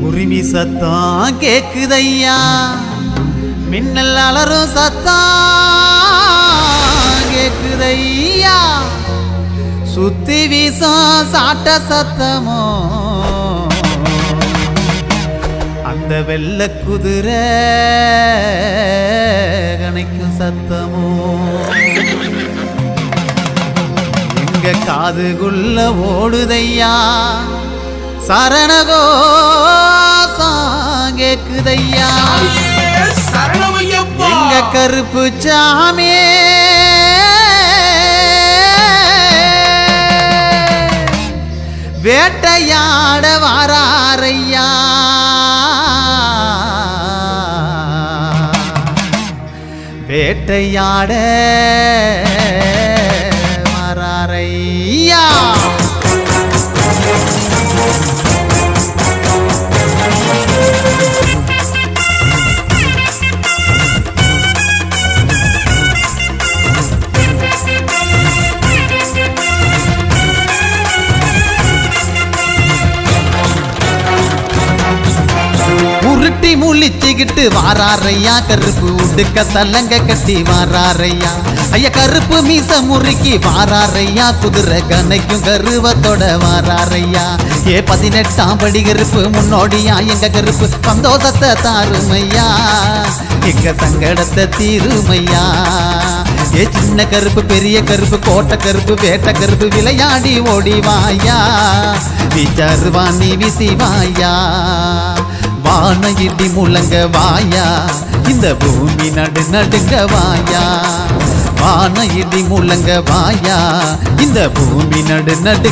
உரிமை சத்தம் கேக்குதையா, மின்னல் அலரும் சத்தம் கேக்குதையா, சுத்தி வீசும் சாட்ட சத்தமோ அந்த வெள்ள குதிரை கணைக்கும் சத்தமோ எங்க காதுகுள்ள ஓடுதையா, சரணகோசம் கேக்குதையா, எங்க கருப்பு சாமி வேட்டையாட வாராரையா, வேட்டையாட வாராரையா. உருட்டி முழிச்சுக்கிட்டு வாராரையா, கருப்பு உடுக்க தலங்க கட்டி வாராரையா, ஐயா கருப்பு மீச முறுக்கி வாராரையா, குதிரை கனைக்கும் கருவத்தோட வாராரையா. 18ஆம் படி கருப்பு முன்னோடியா, எங்க கருப்பு சந்தோஷத்தை தாருமையா, எங்க சங்கடத்தை தீருமையா. சின்ன கருப்பு பெரிய கருப்பு கோட்டை கருப்பு வேட்டை கருப்பு விளையாடி ஓடிவாயா, விசாருவாணி விசிவாயா, வான இடி முழங்க வாயா, இந்த பூமி நடு நடுங்க வாயா, வான இடி முழங்க வாயா, இந்த பூமி நடு நடு